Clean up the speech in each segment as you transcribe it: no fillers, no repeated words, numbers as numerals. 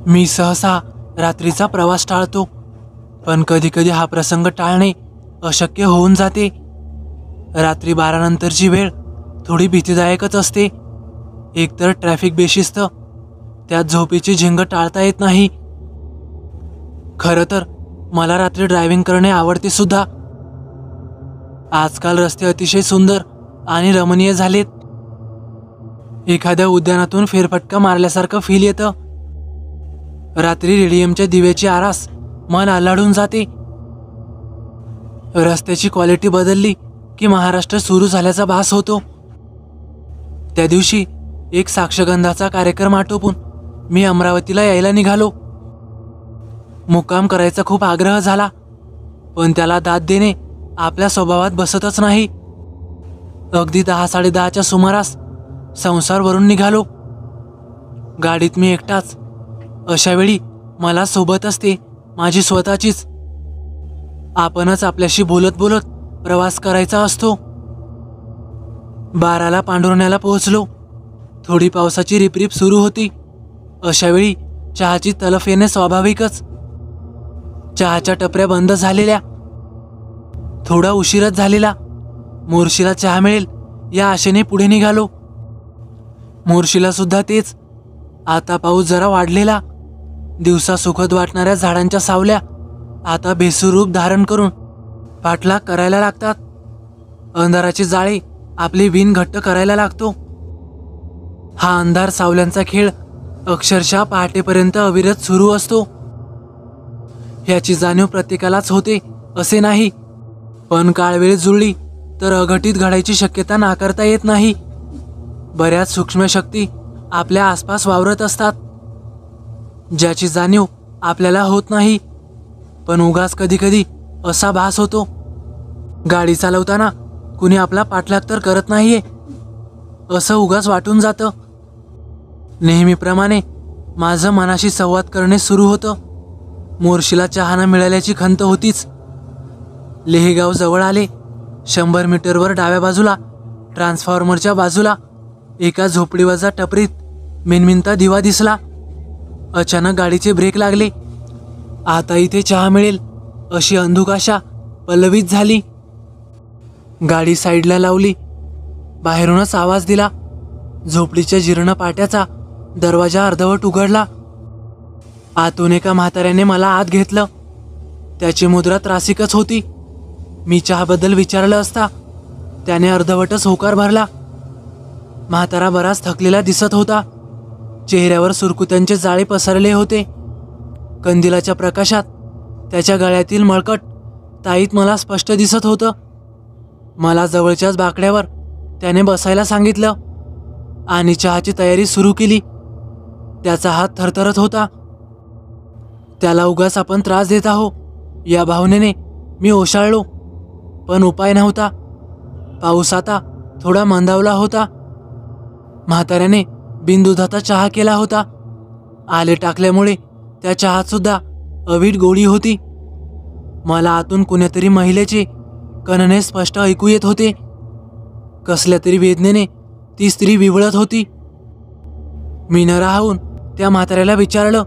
मी सहसा रात्रीचा प्रवास टाळतो, पण कधी कधी हा प्रसंग टाळणे अशक्य होऊन जाते. रात्री 12 नंतरची वेळ थोडी भीतीदायकच असते. एकतर ट्रॅफिक बेशिस्त, त्यात झोपेची झिंग टाळता येत नाही. खरं तर मला रात्री ड्रायव्हिंग करणे आवडते सुद्धा. आजकाल रस्ते अतिशय सुंदर आणि रमणीय झालेत. एखाद्या उद्यानातून फेरफटका मारल्यासारखं फील येतं. रात्री रेडियमच्या दिव्याची आरास मन आल्हाडून जाते. रस्त्याची क्वालिटी बदलली की महाराष्ट्र सुरू झाल्याचा भास होतो. त्या दिवशी एक साक्षगंधाचा कार्यक्रम आटोपून मी अमरावतीला यायला निघालो. मुक्काम करायचा खूप आग्रह झाला, पण त्याला दाद देणे आपल्या स्वभावात बसतच नाही. अगदी 10-10:30च्या सुमारास संसारवरून निघालो. गाडीत मी एकटाच. अशावेळी मला सोबत असते माझी स्वतःचीच. आपणच आपल्याशी बोलत बोलत प्रवास करायचा असतो. 12ला पांढुरण्याला पोहोचलो. थोडी पावसाची रिपरिप सुरू होती. अशावेळी चहाची तलफ येणे स्वाभाविकच. चहाच्या टपऱ्या बंद झालेल्या. थोडा उशीरच झालेला. मोर्शीला चहा मिळेल या आशेने पुढे निघालो. मोर्शीला सुद्धा तेच. आता पाऊस जरा वाढलेला. दिवसा सुखद वाटणाऱ्या झाडांच्या सावल्या आता भेसूर रूप धारण करून पाठलाग करायला लागतात. अंधाराची जाळी आपली विण घट्ट करायला लागतो. हा अंधार सावल्यांचा खेळ अक्षरशः पहाटेपर्यंत अविरत सुरू असतो. ह्याची जाणीव प्रत्येकालाच होते असे नाही, पण काळवेळ जुळली तर अघटित घडायची शक्यता नाकारता येत नाही. बऱ्याच सूक्ष्म शक्ती आपल्या आसपास वावरत असतात, ज्याची जाणीव आपल्याला होत नाही. पण उगाच कधी कधी असा भास होतो, गाडी चालवताना कुणी आपला पाठलाग तर करत नाहीये असं उगाच वाटून जातं. नेहमीप्रमाणे माझं मनाशी संवाद करणे सुरू होतं. मोर्शीला चहा न मिळाल्याची खंत होतीच. लेहेगाव जवळ आले. 100 मीटरवर डाव्या बाजूला ट्रान्सफॉर्मरच्या बाजूला एका झोपडीवरचा टपरीत मिनमिनता दिवा दिसला. अचानक गाडीचे ब्रेक लागले. आता इथे चहा मिळेल अशी अंधुक आशा पल्लवित झाली. गाडी साईडला लावली. बाहेरूनच आवाज दिला. झोपडीच्या जीर्ण पाट्याचा दरवाजा अर्धवट उघडला. आतून एका म्हाताऱ्याने मला आत घेतलं. त्याची मुद्रा त्रासिकच होती. मी चहाबद्दल विचारलं असता त्याने अर्धवटच होकार भरला. म्हातारा बराच थकलेला दिसत होता. चेहऱ्यावर सुरकुत्यांचे जाळे पसरले होते. कंदिलाच्या प्रकाशात त्याच्या गळ्यातील मळकट ताईत मला स्पष्ट दिसत होतं. मला जवळच्याच बाकड्यावर त्याने बसायला सांगितलं आणि चहाची तयारी सुरू केली. त्याचा हात थरथरत होता. त्याला उगाच आपण त्रास देत आहो या भावनेने मी ओशाळलो, पण उपाय नव्हता. पाऊस आता थोडा मंदावला होता. म्हाताऱ्याने बिनदुधाचा चहा केला होता. आले टाकल्यामुळे त्या चहात सुद्धा अवीट गोडी होती. मला आतून कुण्यातरी महिलेचे कणणे स्पष्ट ऐकू येत होते. कसल्या तरी वेदनेने ती स्त्री विवळत होती. मी न राहून त्या म्हाताऱ्याला विचारलं,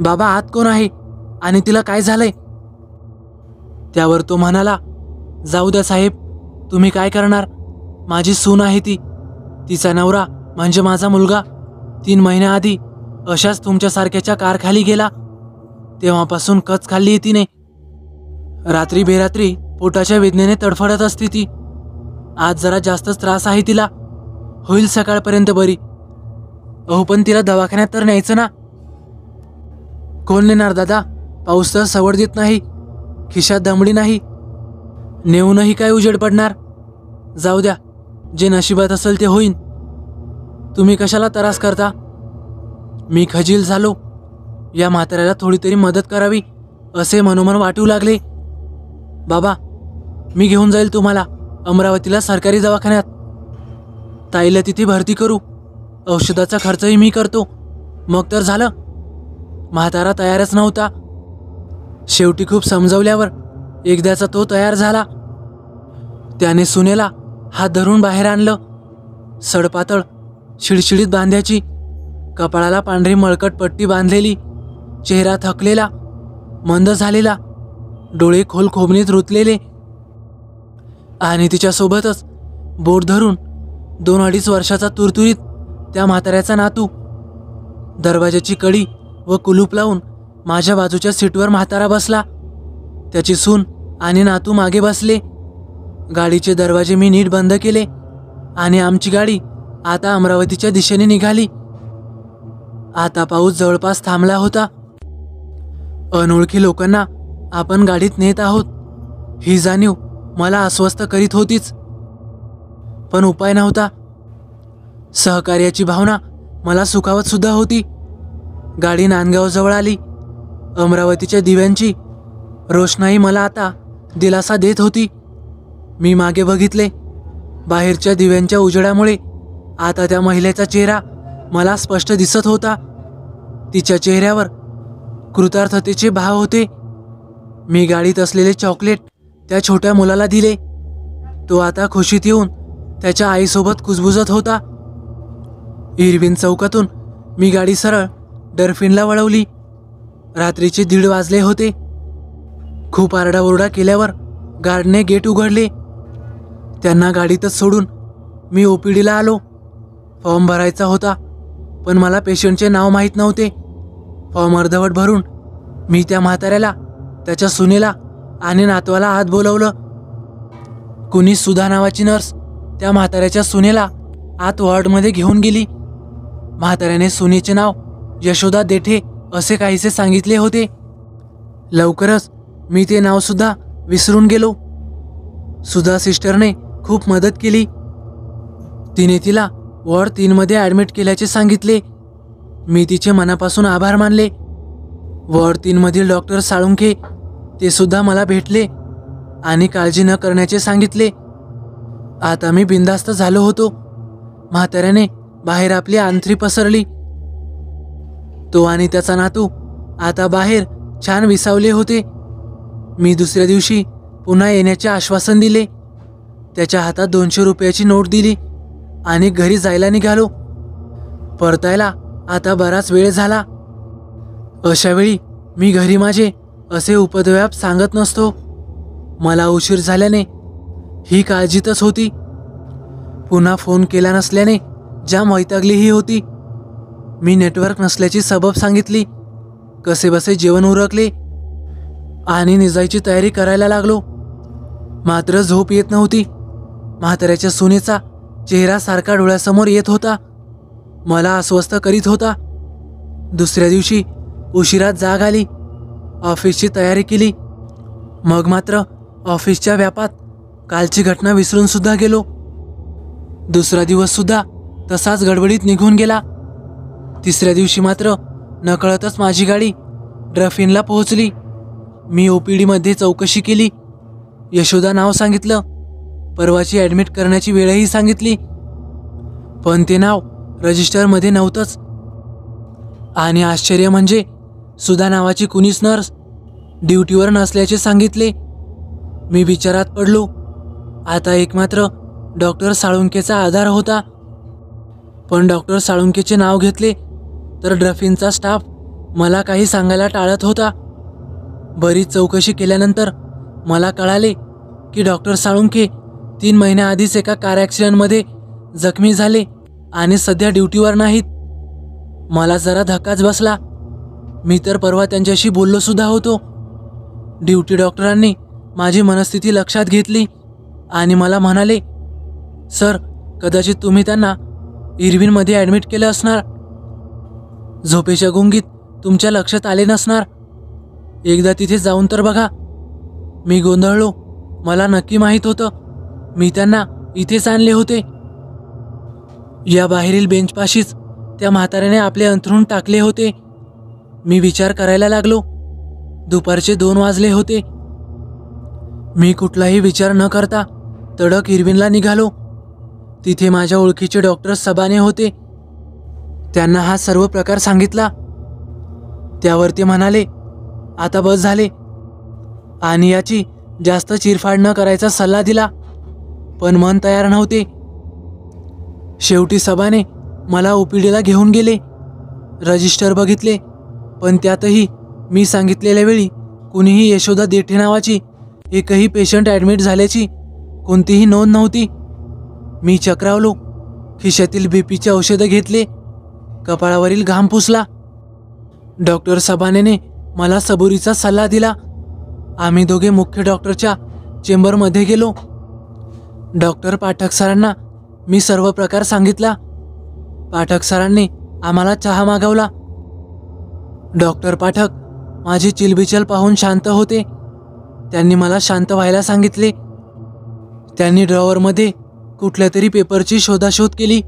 बाबा आत कोण आहे आणि तिला काय झालंय? त्यावर तो म्हणाला, जाऊ द्या साहेब, तुम्ही काय करणार? माझी सून आहे ती. तिचा नवरा म्हणजे माझा मुलगा 3 महिन्याआधी अशाच तुमच्यासारख्याच्या कारखाली गेला. तेव्हापासून कच खाल्ली तिने. रात्री बेरात्री पोटाच्या वेदनेने तडफडत असते ती. आज जरा जास्तच त्रास आहे तिला. होईल सकाळपर्यंत बरी. अहो पण तिला दवाखान्यात तर न्यायचं ना. कोण नेणार दादा? पाऊस तर सवड देत नाही. खिशात दमडी नाही. नेऊनही काय उजेड पडणार? जाऊ द्या, जे नशिबात असेल ते होईन. तुम्ही कशाला त्रास करता? मी खजील झालो. या म्हाताऱ्याला थोडी तरी मदत करावी असे मनोमन वाटू लागले. बाबा, मी घेऊन जाईल तुम्हाला अमरावतीला सरकारी दवाखान्यात. ताईला तिथे भरती करू. औषधाचा खर्चही मी करतो. मग तर झालं. म्हातारा तयारच नव्हता. शेवटी खूप समजवल्यावर एकदाचा तो तयार झाला. त्याने सुनेला हात धरून बाहेर आणलं. सडपातळ शिडशिडीत बांध्याची कपाळाला पांढरी मळकट पट्टी बांधलेली, चेहरा थकलेला, मंद झालेला, डोळे खोल खोबणीत रुतलेले. आणि तिच्यासोबतच बोट धरून 2-2.5 वर्षाचा तुरतुरीत त्या म्हाताऱ्याचा नातू. दरवाजाची कडी व कुलूप लावून माझ्या बाजूच्या सीटवर म्हातारा बसला. त्याची सून आणि नातू मागे बसले. गाडीचे दरवाजे मी नीट बंद केले आणि आमची गाडी आता अमरावतीच्या दिशेने निघाली. आता पाऊस जवळपास थांबला होता. अनोळखी लोकांना आपण गाडीत नेत आहोत ही जाणीव मला अस्वस्थ करीत होतीच, पण उपाय नव्हता. सहकार्याची भावना मला सुखावत सुद्धा होती. गाडी नांदगावजवळ आली. अमरावतीच्या दिव्यांची रोषणाई मला आता दिलासा देत होती. मी मागे बघितले. बाहेरच्या दिव्यांच्या उजेडामुळे आता त्या महिलेचा चेहरा मला स्पष्ट दिसत होता. तिच्या चेहऱ्यावर कृतार्थतेचे भाव होते. मी गाडीत असलेले चॉकलेट त्या छोट्या मुलाला दिले. तो आता खुशीत येऊन त्याच्या आईसोबत कुजबुजत होता. इरविन चौकातून मी गाडी सरळ डर्फिनला वळवली. रात्रीचे 1:30 वाजले होते. खूप आरडाओरडा केल्यावर गार्डने गेट उघडले. त्यांना गाडीतच सोडून मी OPDला आलो. फॉर्म भरायचा होता, पण मला पेशंटचे नाव माहीत नव्हते. फॉर्म अर्धवट भरून मी त्या म्हाताऱ्याला, त्याच्या सुनेला आणि नातवाला आत बोलवलं. कुणी सुधा नावाची नर्स त्या म्हाताऱ्याच्या सुनेला आत वॉर्डमध्ये घेऊन गेली. म्हाताऱ्याने सुनेचे नाव यशोदा देठे असे काहीसे सांगितले होते. लवकरच मी ते नावसुद्धा विसरून गेलो. सुधा सिस्टरने खूप मदत केली. तिने तिला वॉर्ड 3मध्ये ॲडमिट केल्याचे सांगितले. मी तिचे मनापासून आभार मानले. वॉर्ड 3मधील डॉक्टर साळुंखे ते सुद्धा मला भेटले आणि काळजी न करण्याचे सांगितले. आता मी बिनधास्त झालो होतो. म्हाताऱ्याने बाहेर आपली अंथरी पसरली. तो आणि त्याचा नातू आता बाहेर छान विसावले होते. मी दुसऱ्या दिवशी पुन्हा येण्याचे आश्वासन दिले. त्याच्या हातात 200 रुपयाची नोट दिली आणि घरी जायला निघालो. परतायला आता बराच वेळ झाला. अशा वेळी मी घरी माझे असे उपद्व्याप सांगत नसतो. मला उशीर झाल्याने ही काळजीतच होती. पुन्हा फोन केला नसल्याने जाम वैतागलीही होती. मी नेटवर्क नसल्याची सबब सांगितली. कसेबसे जेवण उरकले आणि निजायची तयारी करायला लागलो. मात्र झोप येत नव्हती. म्हाताऱ्याच्या सुनेचा चेहरा सारखा डोळ्यासमोर येत होता. मला अस्वस्थ करीत होता. दुसऱ्या दिवशी उशिरात जाग आली. ऑफिसची तयारी केली. मग मात्र ऑफिसच्या व्यापात कालची घटना विसरून सुद्धा गेलो. दुसरा दिवससुद्धा तसाच गडबडीत निघून गेला. तिसऱ्या दिवशी मात्र नकळतच माझी गाडी ड्रफिनला पोहोचली. मी OPDमध्ये चौकशी केली. यशोदा नाव सांगितलं. परवाची ॲडमिट करण्याची वेळही सांगितली, पण ते नाव रजिस्टरमध्ये नव्हतंच. आणि आश्चर्य म्हणजे सुधा नावाची कुणीच नर्स ड्युटीवर नसल्याचे सांगितले. मी विचारात पडलो. आता एकमात्र डॉक्टर साळुंकेचा आधार होता. पण डॉक्टर साळुंकेचे नाव घेतले तर ड्रफिनचा स्टाफ मला काही सांगायला टाळत होता. बरीच चौकशी केल्यानंतर मला कळाले की डॉक्टर साळुंके 3 महिन्याआधीच एका कार ॲक्सिडेंटमध्ये जखमी झाले आणि सध्या ड्युटीवर नाहीत. मला जरा धक्काच बसला. मी तर परवा त्यांच्याशी बोललो सुद्धा होतो. ड्युटी डॉक्टरांनी माझी मनस्थिती लक्षात घेतली आणि मला म्हणाले, सर, कदाचित तुम्ही त्यांना इरविनमध्ये ॲडमिट केलं असणार. झोपेच्या गुंगीत तुमच्या लक्षात आले नसणार. एकदा तिथे जाऊन तर बघा. मी गोंधळलो. मला नक्की माहीत होतं मी त्यांना इथेच आणले होते. या बाहेरील बेंचपाशीच त्या म्हाताऱ्याने आपले अंथरूण टाकले होते. मी विचार करायला लागलो. दुपारचे 2 वाजले होते. मी कुठलाही विचार न करता तडक इरविनला निघालो. तिथे माझ्या ओळखीचे डॉक्टर सबाने होते. त्यांना हा सर्व प्रकार सांगितला. त्यावर ते म्हणाले, आता बस झाले आणि याची जास्त चिरफाड न करायचा सल्ला दिला. पण मन तयार नव्हते. शेवटी सबाने मला OPDला घेऊन गेले. रजिस्टर बघितले, पण त्यातही मी सांगितलेल्या वेळी कुणीही यशोदा देठे नावाची एकही पेशंट ॲडमिट झाल्याची कोणतीही नोंद नव्हती. मी चक्रावलो. खिशातील बीपीचे औषधं घेतले. कपाळावरील घाम पुसला. डॉक्टर सबानेने मला सबुरीचा सल्ला दिला. आम्ही दोघे मुख्य डॉक्टरच्या चेंबरमध्ये गेलो. डॉक्टर पाठक सरांना मी सर्व प्रकार सांगितला. पाठक सरांनी आम्हाला चहा मागवला. डॉक्टर पाठक माझी चिलबिचल पाहून शांत होते. त्यांनी मला शांत व्हायला सांगितले. त्यांनी ड्रॉवरमध्ये कुठल्या तरी पेपरची शोधाशोध केली.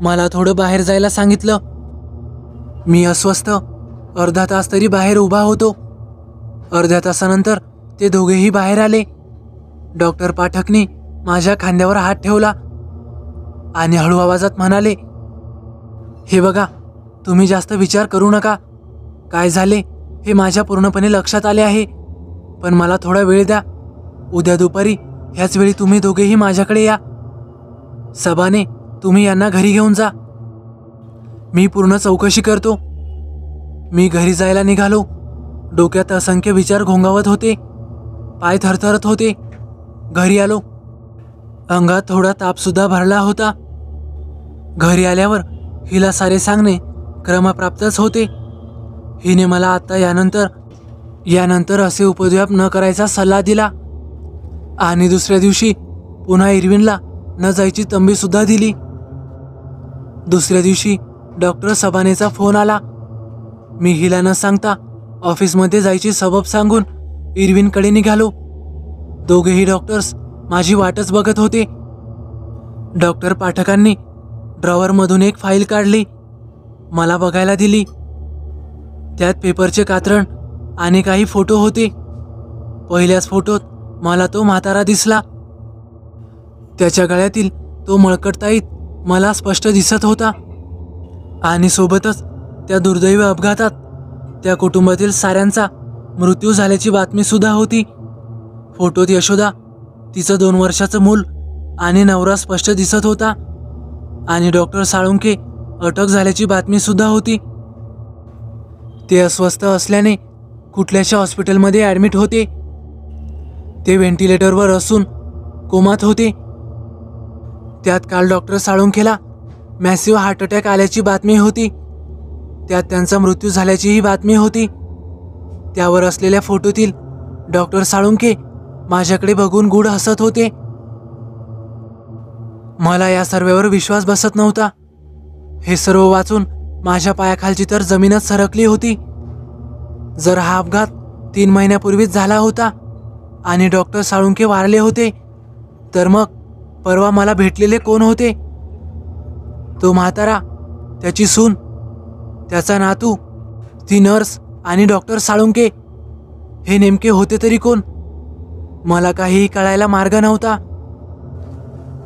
मला थोडं बाहेर जायला सांगितलं. मी अस्वस्थ अर्धा तास तरी बाहेर उभा होतो. अर्ध्या तासानंतर ते दोघेही बाहेर आले. डॉक्टर पाठकने माझ्या खांद्यावर हात ठेवला आणि हळू आवाजात म्हणाले, हे बघा, तुम्ही जास्त विचार करू नका. काय झाले हे माझ्या पूर्णपणे लक्षात आले आहे, पण मला थोडा वेळ द्या. उद्या दुपारी ह्याच वेळी तुम्ही दोघेही माझ्याकडे या. सबाने, तुम्ही यांना घरी घेऊन जा. मी पूर्ण चौकशी करतो. मी घरी जायला निघालो. डोक्यात असंख्य विचार घोंगावत होते. पाय थरथरत होते. घरी आलो. अंगात थोडा तापसुद्धा भरला होता. घरी आल्यावर हिला सारे सांगणे क्रमप्राप्तच होते. हिने मला आता यानंतर असे उपद्व्याप न करायचा सल्ला दिला आणि दुसऱ्या दिवशी पुन्हा इरविनला न जायची तंबीसुद्धा दिली. दुसऱ्या दिवशी डॉक्टर सबानेचा फोन आला. मी हिला न सांगता ऑफिसमध्ये जायची सबब सांगून इरविनकडे निघालो. दोघेही डॉक्टर्स माझी वाटच बघत होते. डॉक्टर पाठकांनी ड्रॉवरमधून एक फाईल काढली. मला बघायला दिली. त्यात पेपरचे कात्रण आणि काही फोटो होते. पहिल्याच फोटोत मला तो म्हातारा दिसला. त्याच्या गळ्यातील तो मळकटताईत मला स्पष्ट दिसत होता आणि सोबतच त्या दुर्दैवी अपघातात त्या कुटुंबातील साऱ्यांचा मृत्यू झाल्याची बातमीसुद्धा होती. फोटोत यशोदा, तिचं 2 वर्षाचं मूल आणि नवरा स्पष्ट दिसत होता आणि डॉक्टर साळुंखे अटक झाल्याची बातमीसुद्धा होती. ते अस्वस्थ असल्याने कुठल्याशा हॉस्पिटलमध्ये ॲडमिट होते. ते व्हेंटिलेटरवर असून कोमात होते. त्यात काल डॉक्टर साळुंखेला मॅसिव्ह हार्ट अटॅक आल्याची बातमी होती. त्यात त्यांचा मृत्यू झाल्याचीही बातमी होती. त्यावर असलेल्या फोटोतील डॉक्टर साळुंखे माझ्याकडे बघून गूढ हसत होते. मला या सर्वेवर विश्वास बसत नव्हता. हे सर्व वाचून माझ्या पायाखालची तर जमीनच सरकली होती. जर हा अपघात 3 महिन्यापूर्वीच झाला होता आणि डॉक्टर साळुंखे वारले होते, तर मग परवा मला भेटलेले कोण होते? तो म्हातारा, त्याची सून, त्याचा नातू, ती नर्स आणि डॉक्टर साळुंखे हे नेमके होते तरी कोण? मला काहीही कळायला मार्ग नव्हता.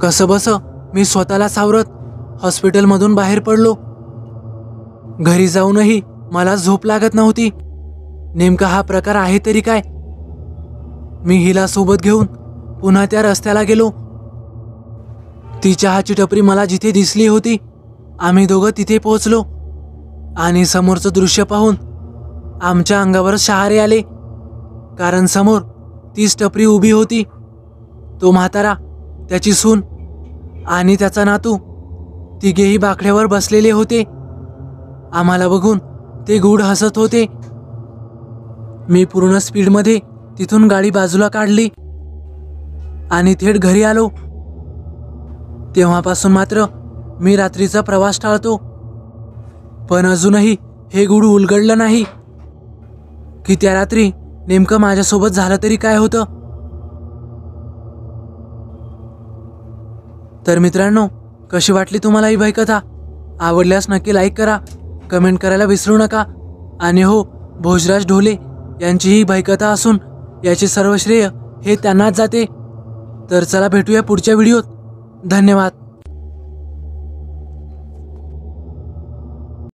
कसंबसं मी स्वतःला सावरत हॉस्पिटलमधून बाहेर पडलो. घरी जाऊनही मला झोप लागत नव्हती. नेमका हा प्रकार आहे तरी काय? मी हिला सोबत घेऊन पुन्हा त्या रस्त्याला गेलो. ती चहाची टपरी मला जिथे दिसली होती, आम्ही दोघं तिथे पोहोचलो आणि समोरचं दृश्य पाहून आमच्या अंगावर शहारे आले. कारण समोर तीच टपरी उभी होती. तो म्हातारा, त्याची सून आणि त्याचा नातू तिघेही बाकड्यावर बसलेले होते. आम्हाला बघून ते गूढ हसत होते. मी पूर्ण स्पीडमध्ये तिथून गाडी बाजूला काढली आणि थेट घरी आलो. तेव्हापासून मात्र मी रात्रीचा प्रवास टाळतो. पण अजूनही हे गूढ उलगडलं नाही की त्या रात्री नेमकं माझ्यासोबत झालं तरी काय होतं. तर मित्रांनो, कशी वाटली तुम्हाला ही भयकथा? आवडल्यास नक्की लाईक करा, कमेंट करायला विसरू नका. आणि हो, भोजराज ढोले यांची ही भयकथा असून याचे सर्व श्रेय हे त्यांनाच जाते. तर चला भेटूया पुढच्या व्हिडिओत. धन्यवाद.